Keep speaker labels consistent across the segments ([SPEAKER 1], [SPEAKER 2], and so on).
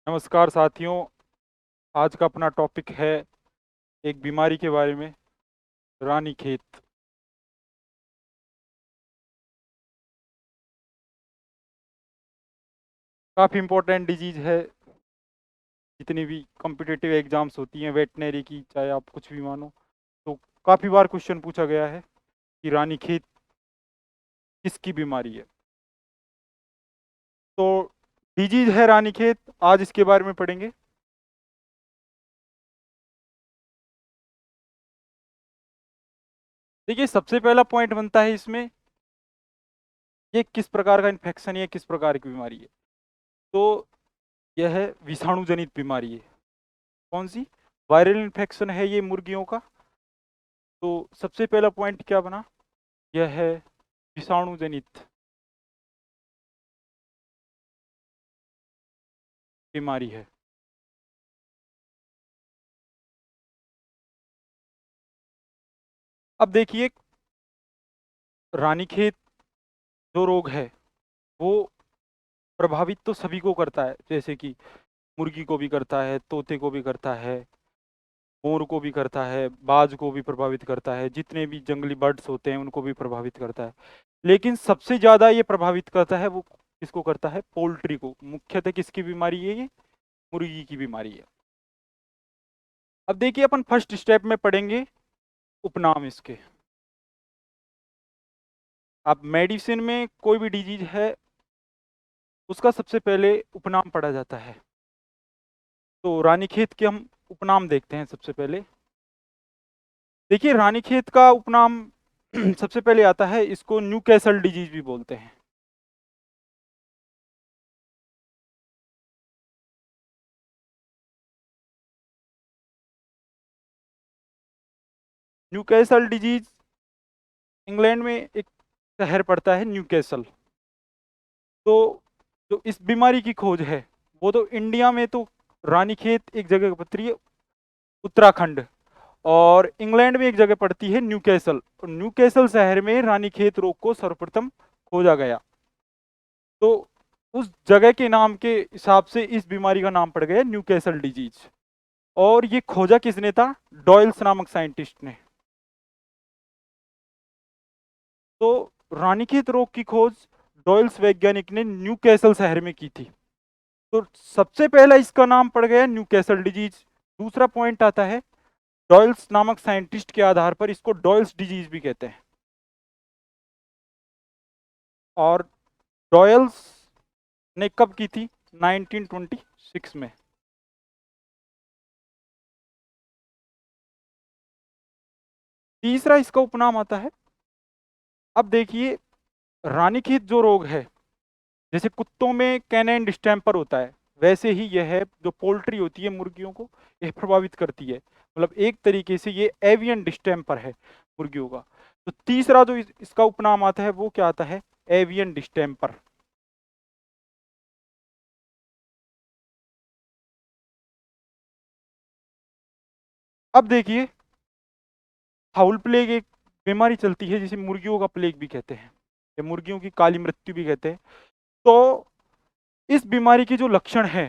[SPEAKER 1] नमस्कार साथियों। आज का अपना टॉपिक है एक बीमारी के बारे में, रानीखेत। काफ़ी इम्पोर्टेंट डिजीज है। जितनी भी कॉम्पिटिटिव एग्जाम्स होती हैं वेटनरी की, चाहे आप कुछ भी मानो, तो काफ़ी बार क्वेश्चन पूछा गया है कि रानीखेत किसकी बीमारी है। तो डिजीज है रानीखेत, आज इसके बारे में पढ़ेंगे। देखिए, सबसे पहला पॉइंट बनता है इसमें, ये किस प्रकार का इन्फेक्शन है, किस प्रकार की बीमारी है। तो यह है विषाणु जनित बीमारी है। कौन सी? वायरल इन्फेक्शन है ये मुर्गियों का। तो सबसे पहला पॉइंट क्या बना? यह है विषाणु जनित बीमारी है। अब देखिए, रानीखेत जो रोग है वो प्रभावित तो सभी को करता है, जैसे कि मुर्गी को भी करता है, तोते को भी करता है, मोर को भी करता है, बाज को भी प्रभावित करता है, जितने भी जंगली बर्ड्स होते हैं उनको भी प्रभावित करता है। लेकिन सबसे ज्यादा ये प्रभावित करता है वो किसको करता है? पोल्ट्री को। मुख्यतः किसकी बीमारी है ये? मुर्गी की बीमारी है। अब देखिए, अपन फर्स्ट स्टेप में पढ़ेंगे उपनाम इसके। अब मेडिसिन में कोई भी डिजीज है उसका सबसे पहले उपनाम पढ़ा जाता है। तो रानीखेत के हम उपनाम देखते हैं सबसे पहले। देखिए, रानीखेत का उपनाम सबसे पहले आता है, इसको न्यूकैसल डिजीज भी बोलते हैं। न्यूकैसल डिजीज इंग्लैंड में एक शहर पड़ता है न्यूकैसल। तो जो इस बीमारी की खोज है वो तो इंडिया में तो रानीखेत एक जगह पड़ती है, उत्तराखंड। और इंग्लैंड में एक जगह पड़ती है न्यूकैसल, और न्यूकैसल शहर में रानीखेत रोग को सर्वप्रथम खोजा गया। तो उस जगह के नाम के हिसाब से इस बीमारी का नाम पड़ गया न्यूकैसल डिजीज। और ये खोजा किसने था? डॉयल्स नामक साइंटिस्ट ने। तो रानीखेत रोग की खोज डॉयल्स वैज्ञानिक ने न्यूकैसल शहर में की थी। तो सबसे पहला इसका नाम पड़ गया न्यूकैसल डिजीज। दूसरा पॉइंट आता है, डॉयल्स नामक साइंटिस्ट के आधार पर इसको डॉयल्स डिजीज भी कहते हैं। और डॉयल्स ने कब की थी? 1926 में। तीसरा इसका उपनाम आता है, अब देखिए, रानीखेत जो रोग है, जैसे कुत्तों में कैनाइन डिस्टेम्पर होता है, वैसे ही यह है जो पोल्ट्री होती है मुर्गियों को यह प्रभावित करती है। मतलब एक तरीके से ये एवियन डिस्टेम्पर है मुर्गियों का। तो तीसरा जो इसका उपनाम आता है वो क्या आता है? Avian distemper. अब देखिए, फाउल प्लेग एक बीमारी चलती है जिसे मुर्गियों का प्लेग भी कहते हैं, या मुर्गियों की काली मृत्यु भी कहते हैं। तो इस बीमारी के जो लक्षण है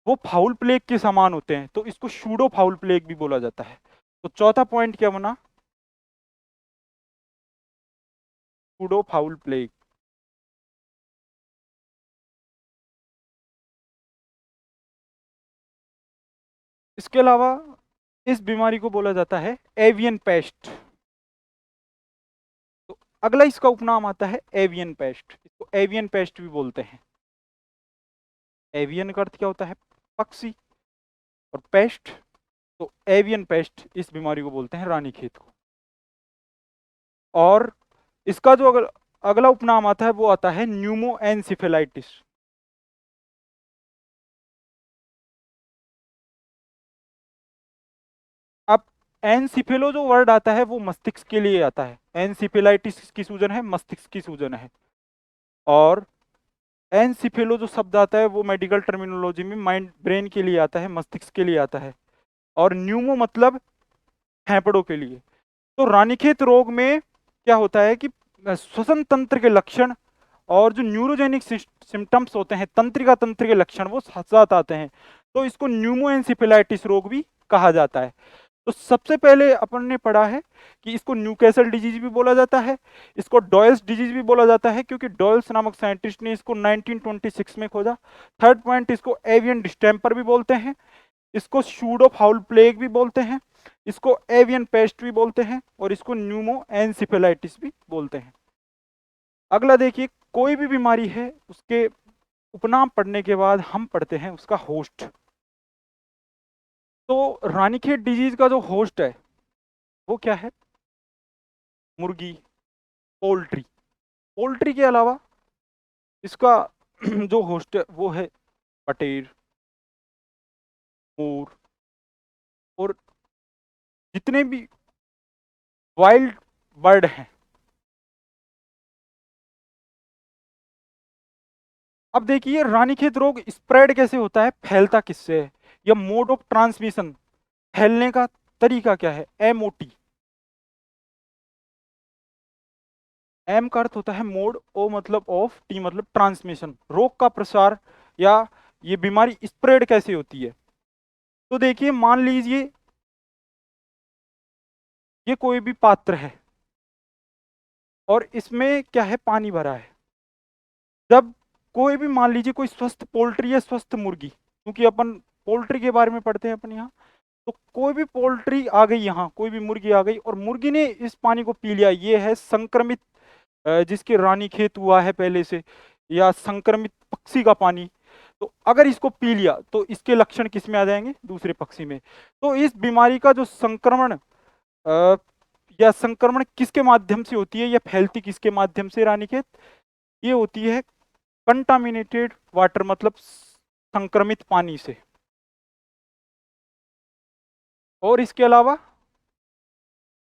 [SPEAKER 1] वो फाउल प्लेग के समान होते हैं, तो इसको शूडो फाउल प्लेग भी बोला जाता है। तो चौथा पॉइंट क्या बना? Pseudo foul plague. इसके अलावा इस बीमारी को बोला जाता है एवियन पेस्ट। तो अगला इसका उपनाम आता है एवियन पेस्ट। इसको एवियन पेस्ट भी बोलते हैं। एवियन का अर्थ क्या होता है? पक्षी। और पेस्ट, तो एवियन पेस्ट इस बीमारी को बोलते हैं, रानीखेत को। और इसका जो अगला उपनाम आता है वो आता है न्यूमो एनसिफेलाइटिस। अब एनसिफेलो जो वर्ड आता है वो मस्तिष्क के लिए आता है। एनसिफेलाइटिस की सूजन है, मस्तिष्क की सूजन है। और एनसिफेलो जो शब्द आता है वो मेडिकल टर्मिनोलॉजी में माइंड ब्रेन के लिए आता है, मस्तिष्क के लिए आता है। और न्यूमो मतलब फेफड़ों के लिए। तो रानीखेत रोग में क्या होता है कि श्वसन तंत्र के लक्षण और जो न्यूरोजेनिक सिम्टम्स होते हैं, तंत्रिका तंत्र के लक्षण, वो साथ साथ आते हैं, तो इसको न्यूमोएन्सेफेलाइटिस रोग भी कहा जाता है। तो सबसे पहले अपन ने पढ़ा है कि इसको न्यूकैसल डिजीज भी बोला जाता है, इसको डॉयल्स डिजीज भी बोला जाता है, क्योंकि डॉयल्स नामक साइंटिस्ट ने इसको 1926 में खोजा। थर्ड पॉइंट, इसको एवियन डिस्टेम्पर भी बोलते हैं, इसको शूडो फाउल प्लेग भी बोलते हैं, इसको एवियन पेस्ट भी बोलते हैं, और इसको न्यूमो एन्सेफेलाइटिस भी बोलते हैं। अगला देखिए, कोई भी बीमारी है उसके उपनाम पढ़ने के बाद हम पढ़ते हैं उसका होस्ट। तो रानीखेत डिजीज का जो होस्ट है वो क्या है? मुर्गी, पोल्ट्री। पोल्ट्री के अलावा इसका जो होस्ट है वो है बटेर, मोर, और जितने भी वाइल्ड बर्ड हैं। अब देखिए, रानीखेत रोग स्प्रेड कैसे होता है, फैलता किससे है, या मोड ऑफ ट्रांसमिशन, फैलने का तरीका क्या है? एमओटी। एम का अर्थ होता है मोड, ओ मतलब ऑफ, टी मतलब ट्रांसमिशन, रोग का प्रसार या ये बीमारी स्प्रेड कैसे होती है। तो देखिए, मान लीजिए ये कोई भी पात्र है और इसमें क्या है, पानी भरा है। जब कोई भी, मान लीजिए कोई स्वस्थ पोल्ट्री या स्वस्थ मुर्गी, क्योंकि अपन पोल्ट्री के बारे में पढ़ते हैं अपन यहाँ, तो कोई भी पोल्ट्री आ गई यहाँ, कोई भी मुर्गी आ गई और मुर्गी ने इस पानी को पी लिया, ये है संक्रमित, जिसके रानीखेत हुआ है पहले से, या संक्रमित पक्षी का पानी। तो अगर इसको पी लिया तो इसके लक्षण किस में आ जाएंगे? दूसरे पक्षी में। तो इस बीमारी का जो संक्रमण, या संक्रमण किसके माध्यम से होती है या फैलती किसके माध्यम से रानीखेत? ये होती है कंटामिनेटेड वाटर, मतलब संक्रमित पानी से। और इसके अलावा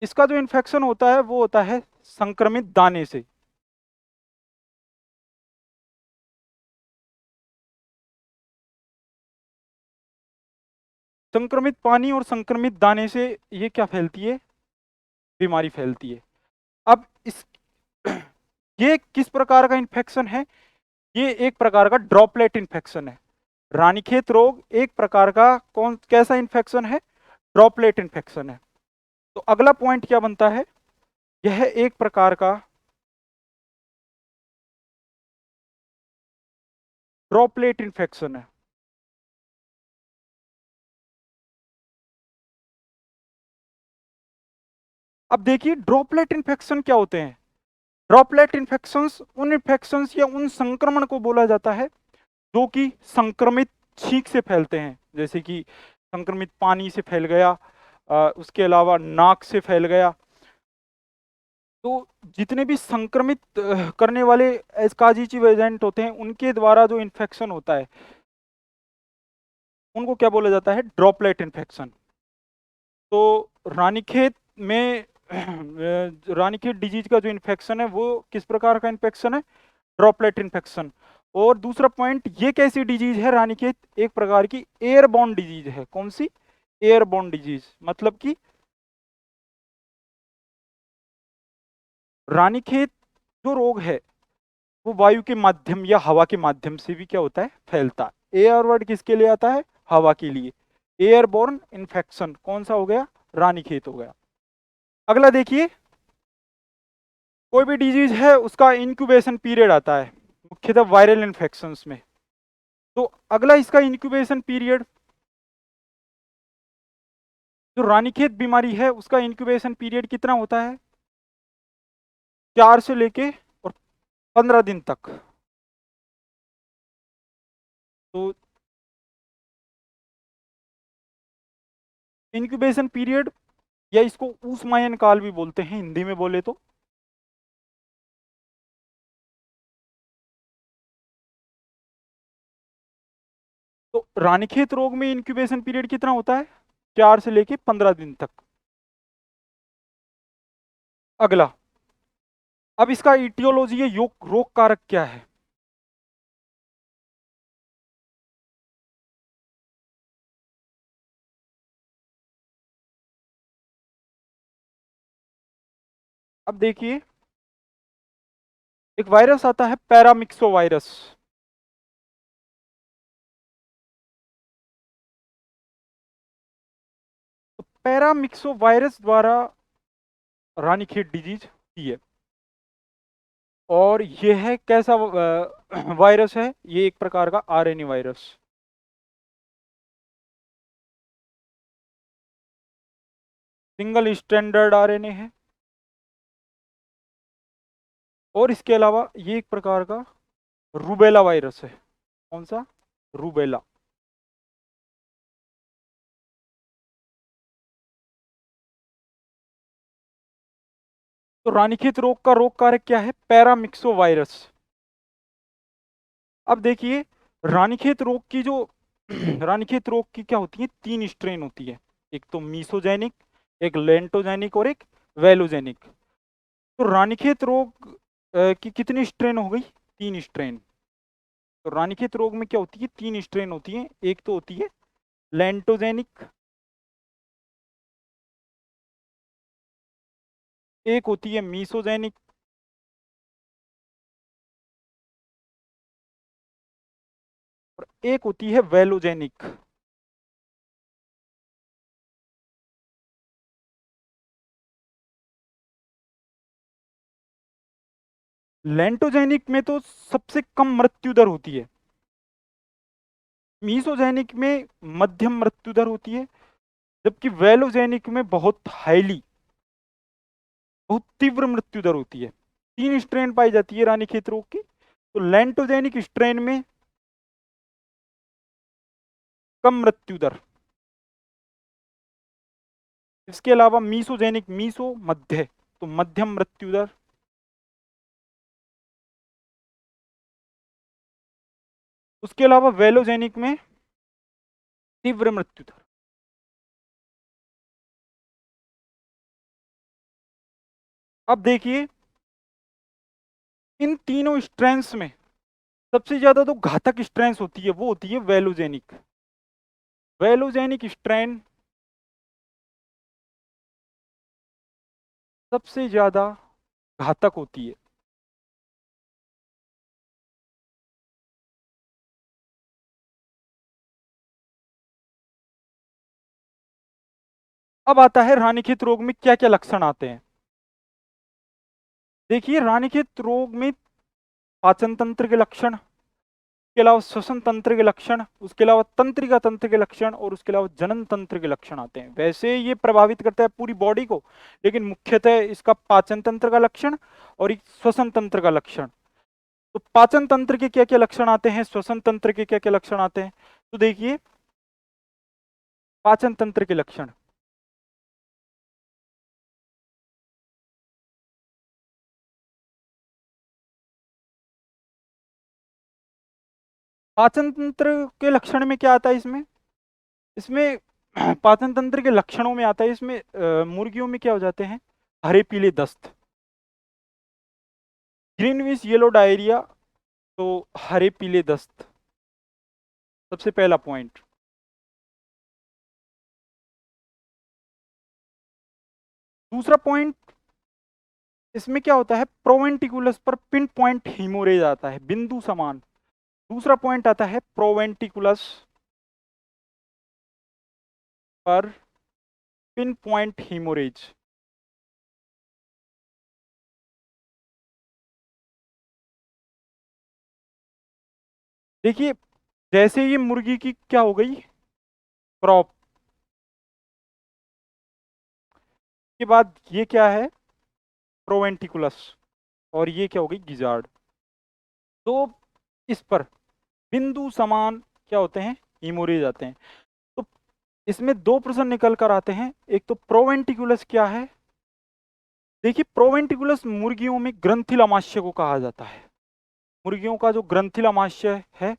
[SPEAKER 1] इसका जो इन्फेक्शन होता है वो होता है संक्रमित दाने से। संक्रमित पानी और संक्रमित दाने से ये क्या फैलती है? बीमारी फैलती है। अब इस ये किस प्रकार का इन्फेक्शन है? ये एक प्रकार का ड्रॉपलेट इन्फेक्शन है। रानीखेत रोग एक प्रकार का कैसा इन्फेक्शन है? ड्रॉपलेट इन्फेक्शन है। तो अगला पॉइंट क्या बनता है? यह एक प्रकार का ड्रॉपलेट इन्फेक्शन है। अब देखिए, ड्रॉपलेट इन्फेक्शन क्या होते हैं? ड्रॉपलेट इन्फेक्शंस उन इन्फेक्शंस या उन संक्रमण को बोला जाता है जो कि संक्रमित छींक से फैलते हैं, जैसे कि संक्रमित पानी से फैल गया, उसके अलावा नाक से फैल गया। तो जितने भी संक्रमित करने वाले एस्काजीचिव एजेंट होते हैं उनके द्वारा जो इन्फेक्शन होता है उनको क्या बोला जाता है? Droplet infection. तो रानीखेत में रानीखेत डिजीज का जो इन्फेक्शन है वो किस प्रकार का इन्फेक्शन है? Droplet infection. और दूसरा पॉइंट, ये कैसी डिजीज है? रानीखेत एक प्रकार की एयरबॉर्न डिजीज है। कौन सी? एयरबॉर्न डिजीज, मतलब कि रानीखेत जो रोग है वो वायु के माध्यम या हवा के माध्यम से भी क्या होता है? फैलता है। एयर वर्ड किसके लिए आता है? हवा के लिए। एयरबॉर्न इन्फेक्शन कौन सा हो गया? रानीखेत हो गया। अगला देखिए, कोई भी डिजीज है उसका इंक्यूबेशन पीरियड आता है, मुख्यतः वायरल इन्फेक्शंस में। तो अगला इसका इंक्यूबेशन पीरियड, जो रानीखेत बीमारी है उसका इंक्यूबेशन पीरियड कितना होता है? 4 से लेके और 15 दिन तक। तो इंक्यूबेशन पीरियड, या इसको ऊष्मायन काल भी बोलते हैं हिंदी में बोले तो रानीखेत रोग में इंक्यूबेशन पीरियड कितना होता है? 4 से लेके 15 दिन तक। अगला, अब इसका इटियोलॉजी है, योग रोग कारक क्या है? अब देखिए, एक वायरस आता है पैरामिक्सो वायरस। तो पैरामिक्सो वायरस द्वारा रानीखेत डिजीज होती है। और यह है कैसा वायरस है? ये एक प्रकार का RNA virus. Single standard RNA है। और इसके अलावा ये एक प्रकार का रूबेला वायरस है। कौन सा? रूबेला। तो रानीखेत रोग का रोग कारक क्या है? Paramyxo virus. अब देखिए, रानीखेत रोग की जो रानीखेत रोग की क्या होती है? 3 स्ट्रेन होती है। एक तो मीसोजेनिक, एक लेंटोजेनिक और एक वेलोजेनिक। तो रानीखेत रोग की कितनी स्ट्रेन हो गई? 3 स्ट्रेन। तो रानीखेत रोग में क्या होती है? 3 स्ट्रेन होती है। एक तो होती है लेंटोजेनिक, एक होती है मीसोजेनिक, और एक होती है वेलोजेनिक। लेंटोजेनिक में तो सबसे कम मृत्यु दर होती है। मीसोजेनिक में मध्यम मृत्यु दर होती है। जबकि वेलोजेनिक में बहुत तीव्र मृत्यु दर होती है। 3 स्ट्रेन पाई जाती है रानीखेत रोग की। तो लेंटोजेनिक स्ट्रेन में कम मृत्यु दर। इसके अलावा मीसोजेनिक, मीसो मध्य, तो मध्यम मृत्यु दर। उसके अलावा वेलोजेनिक में तीव्र मृत्यु दर। अब देखिए, इन तीनों स्ट्रेंस में सबसे ज्यादा तो घातक स्ट्रेंस होती है, वो होती है वेलोजेनिक। वेलोजेनिक स्ट्रेन सबसे ज्यादा घातक होती है। अब आता है रानीखेत रोग में क्या क्या लक्षण आते हैं। देखिए, रानीखेत रोग में पाचन तंत्र के लक्षण, उसके अलावा श्वसन तंत्र के लक्षण, उसके अलावा तंत्रिका तंत्र के लक्षण, और उसके अलावा जनन तंत्र के लक्षण आते हैं। वैसे ये प्रभावित करता है पूरी बॉडी को, लेकिन मुख्यतः इसका पाचन तंत्र का लक्षण और एक श्वसन तंत्र का लक्षण। तो पाचन तंत्र के क्या क्या लक्षण आते हैं, श्वसन तंत्र के क्या क्या लक्षण आते हैं? तो देखिए, पाचन तंत्र के लक्षण। पाचन तंत्र के लक्षण में क्या आता है इसमें? इसमें पाचन तंत्र के लक्षणों में आता है, इसमें मुर्गियों में क्या हो जाते हैं? हरे पीले दस्त, ग्रीनविच येलो डायरिया। तो हरे पीले दस्त सबसे पहला पॉइंट। दूसरा पॉइंट, इसमें क्या होता है? प्रोवेंटिकुलस पर पिन पॉइंट हीमोरेज आता है, बिंदु समान। दूसरा पॉइंट आता है प्रोवेंटिकुलस पर पिन पॉइंट हीमोरेज। देखिए, जैसे ये मुर्गी की क्या हो गई? क्रॉप के बाद ये क्या है? प्रोवेंटिकुलस। और ये क्या हो गई? गिजार्ड। तो इस पर बिंदु समान क्या होते हैं? हीमोरेज आते हैं। तो इसमें 2 प्रश्न निकल कर आते हैं। एक तो प्रोवेंटिकुलस क्या है? देखिए, प्रोवेंटिकुलस मुर्गियों में ग्रंथिल अमाशय को कहा जाता है। मुर्गियों का जो ग्रंथिल अमाशय है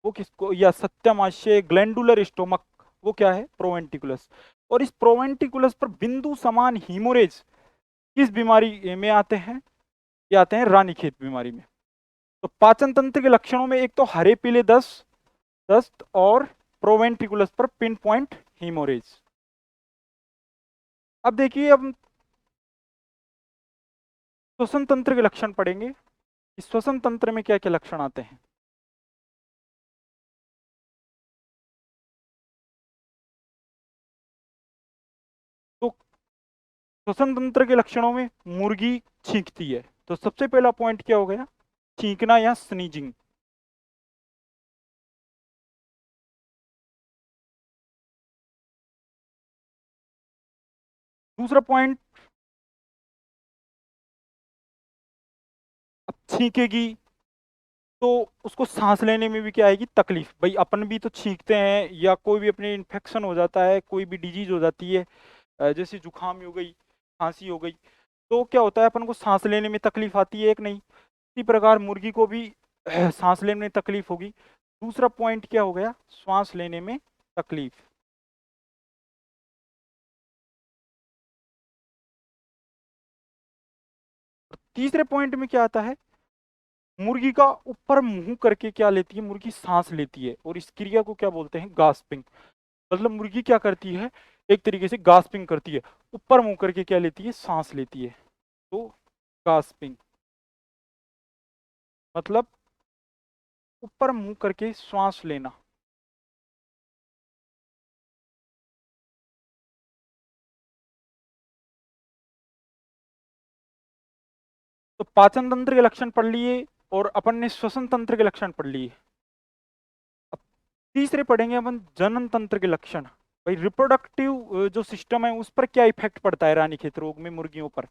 [SPEAKER 1] वो किसको, या सत्यामाशय, ग्लैंडुलर स्टोमक, वो क्या है? प्रोवेंटिकुलस। और इस प्रोवेंटिकुलस पर बिंदु समान हीमोरेज किस बीमारी में आते हैं? ये आते हैं रानीखेत बीमारी में। तो पाचन तंत्र के लक्षणों में एक तो हरे पीले दस्त दस्त और प्रोवेंट्रिकुलस पर पिन पॉइंट हीमोरेज। अब देखिए, अब श्वसन तंत्र के लक्षण पढ़ेंगे। इस श्वसन तंत्र में क्या क्या लक्षण आते हैं? तो श्वसन तंत्र के लक्षणों में मुर्गी छींकती है, तो सबसे पहला पॉइंट क्या हो गया? छींकना या स्नीजिंग। दूसरा पॉइंट, अब छींकेगी तो उसको सांस लेने में भी क्या आएगी? तकलीफ। भाई अपन भी तो छींकते हैं, या कोई भी अपने इन्फेक्शन हो जाता है, कोई भी डिजीज हो जाती है, जैसे जुकाम हो गई, खांसी हो गई, तो क्या होता है? अपन को सांस लेने में तकलीफ आती है, एक नहीं? इसी प्रकार मुर्गी को भी सांस लेने में तकलीफ होगी। दूसरा पॉइंट क्या हो गया? श्वास लेने में तकलीफ। तीसरे पॉइंट में क्या आता है? मुर्गी का ऊपर मुंह करके क्या लेती है? मुर्गी सांस लेती है, और इस क्रिया को क्या बोलते हैं? गास्पिंग। मतलब मुर्गी क्या करती है? एक तरीके से गास्पिंग करती है, ऊपर मुंह करके क्या लेती है? सांस लेती है। तो गास्पिंग मतलब ऊपर मुंह करके श्वास लेना। तो पाचन तंत्र के लक्षण पढ़ लिए, और अपन ने श्वसन तंत्र के लक्षण पढ़ लिए। अब तीसरे पढ़ेंगे अपन जनन तंत्र के लक्षण। भाई रिप्रोडक्टिव जो सिस्टम है उस पर क्या इफेक्ट पड़ता है रानीखेत रोग में मुर्गियों पर?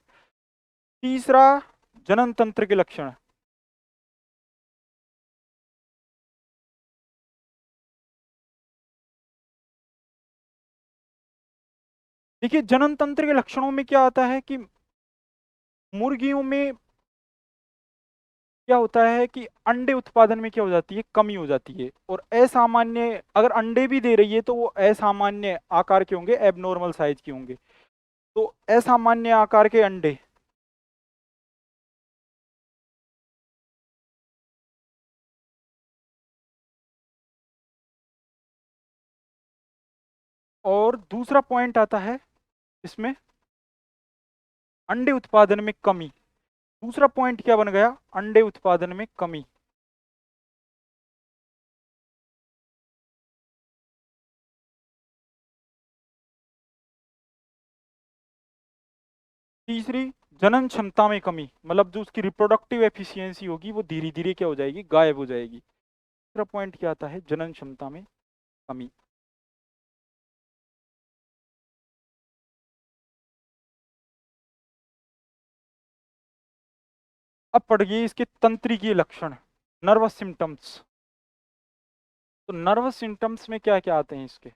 [SPEAKER 1] तीसरा, जनन तंत्र के लक्षण। देखिए जनन तंत्र के लक्षणों में क्या आता है कि मुर्गियों में क्या होता है कि अंडे उत्पादन में क्या हो जाती है? कमी हो जाती है, और असामान्य, अगर अंडे भी दे रही है तो वो असामान्य आकार के होंगे, एबनॉर्मल साइज के होंगे। तो असामान्य आकार के अंडे। और दूसरा पॉइंट आता है इसमें, अंडे उत्पादन में कमी। दूसरा पॉइंट क्या बन गया? अंडे उत्पादन में कमी। तीसरी, जनन क्षमता में कमी, मतलब जो उसकी रिप्रोडक्टिव एफिशिएंसी होगी वो धीरे धीरे क्या हो जाएगी? गायब हो जाएगी। तीसरा पॉइंट क्या आता है? जनन क्षमता में कमी। अब पढ़िए इसके तंत्रिकीय लक्षण, नर्वस सिम्टम्स। तो नर्वस सिम्टम्स में क्या क्या आते हैं इसके?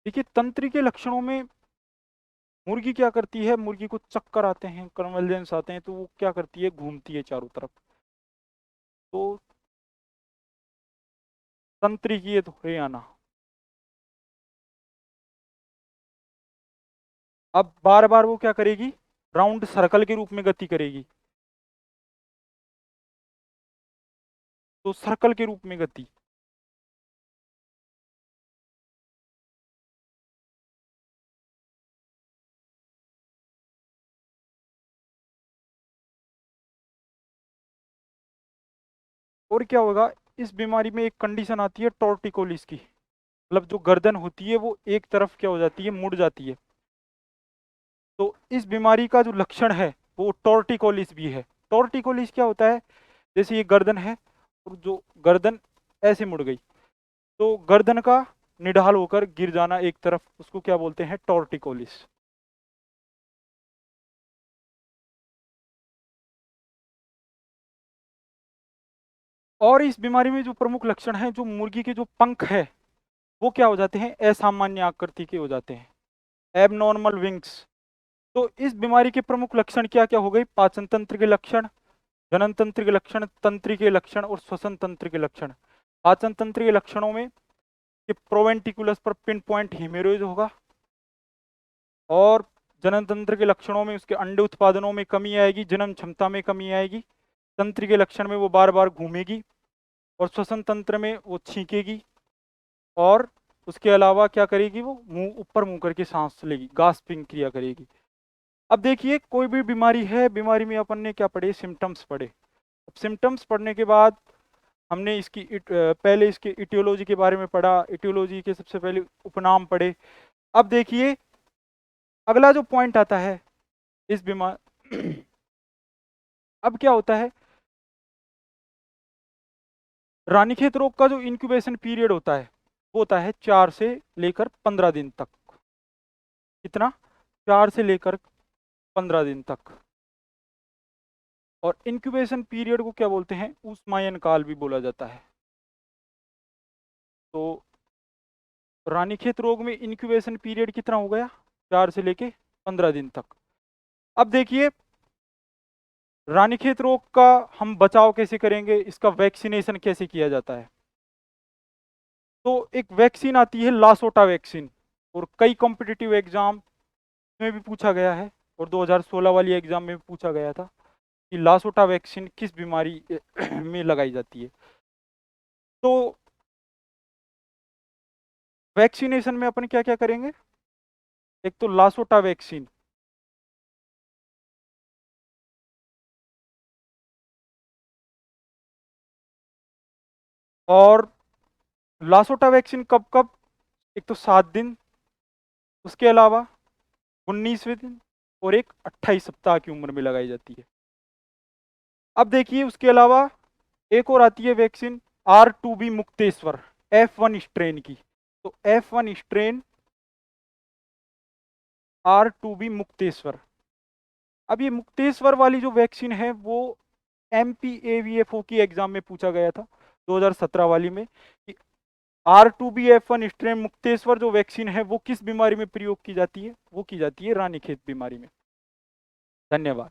[SPEAKER 1] देखिए तंत्रिकीय लक्षणों में मुर्गी क्या करती है? मुर्गी को चक्कर आते हैं, कन्वल्जेंस आते हैं, तो वो क्या करती है? घूमती है चारों तरफ। तो तंत्रिकीय तो है आना। अब बार बार वो क्या करेगी? राउंड सर्कल के रूप में गति करेगी, तो सर्कल के रूप में गति। और क्या होगा? इस बीमारी में एक कंडीशन आती है टॉर्टिकोलिस की, मतलब जो गर्दन होती है वो एक तरफ क्या हो जाती है? मुड़ जाती है। तो इस बीमारी का जो लक्षण है वो टॉर्टिकोलिस भी है। टॉर्टिकोलिस क्या होता है? जैसे ये गर्दन है, और जो गर्दन ऐसे मुड़ गई, तो गर्दन का निढाल होकर गिर जाना एक तरफ, उसको क्या बोलते हैं? टॉर्टिकोलिस। और इस बीमारी में जो प्रमुख लक्षण है, जो मुर्गी के जो पंख है वो क्या हो जाते हैं? असामान्य आकृति के हो जाते हैं, एबनॉर्मल विंग्स। तो इस बीमारी के प्रमुख लक्षण क्या क्या हो गए? पाचन तंत्र के लक्षण, जनन तंत्र के लक्षण, तंत्री के लक्षण, और श्वसन तंत्र के लक्षण। पाचन तंत्र के लक्षणों में कि प्रोवेंटिकुलस पर पिन पॉइंट हेमेरोइड होगा, और जनन तंत्र के लक्षणों में उसके अंडे उत्पादनों में कमी आएगी, जनन क्षमता में कमी आएगी। तंत्र के लक्षण में वो बार बार घूमेगी, और श्वसन तंत्र में वो छींकेगी, और उसके अलावा क्या करेगी? वो मुंह ऊपर मुंह करके सांस लेगी, गास्पिंग क्रिया करेगी। अब देखिए कोई भी बीमारी है, बीमारी में अपन ने क्या पढ़े, सिम्टम्स पढ़े। अब सिम्टम्स पढ़ने के बाद हमने इसकी पहले इसके इटियोलॉजी के बारे में पढ़ा, इटियोलॉजी के सबसे पहले उपनाम पढ़े। अब देखिए अगला जो पॉइंट आता है इस बीमार अब क्या होता है, रानीखेत रोग का जो इंक्यूबेशन पीरियड होता है वो होता है 4 से लेकर 15 दिन तक। कितना? 4 से लेकर 15 दिन तक। और इंक्यूबेशन पीरियड को क्या बोलते हैं, ऊष्मायन काल भी बोला जाता है। तो रानीखेत रोग में इंक्यूबेशन पीरियड कितना हो गया, 4 से लेके 15 दिन तक। अब देखिए रानीखेत रोग का हम बचाव कैसे करेंगे, इसका वैक्सीनेशन कैसे किया जाता है। तो एक वैक्सीन आती है लासोटा वैक्सीन, और कई कॉम्पिटिटिव एग्जाम में भी पूछा गया है, और 2016 वाली एग्जाम में भी पूछा गया था कि लासोटा वैक्सीन किस बीमारी में लगाई जाती है। तो वैक्सीनेशन में अपन क्या क्या करेंगे, एक तो लासोटा वैक्सीन, और लासोटा वैक्सीन कब कब, एक तो 7 दिन, उसके अलावा 19वें दिन, और एक 28 सप्ताह की उम्र में लगाई जाती है। अब देखिए उसके अलावा एक और आती है vaccine R2B Mukteshwar, F1 strain की। तो F1 स्ट्रेन R2B मुक्तेश्वर। अब ये मुक्तेश्वर वाली जो वैक्सीन है वो MPAVFO की एग्जाम में पूछा गया था 2017 वाली में, कि R2B F1 स्ट्रेन मुक्तेश्वर जो वैक्सीन है वो किस बीमारी में प्रयोग की जाती है, वो की जाती है रानीखेत बीमारी में। धन्यवाद।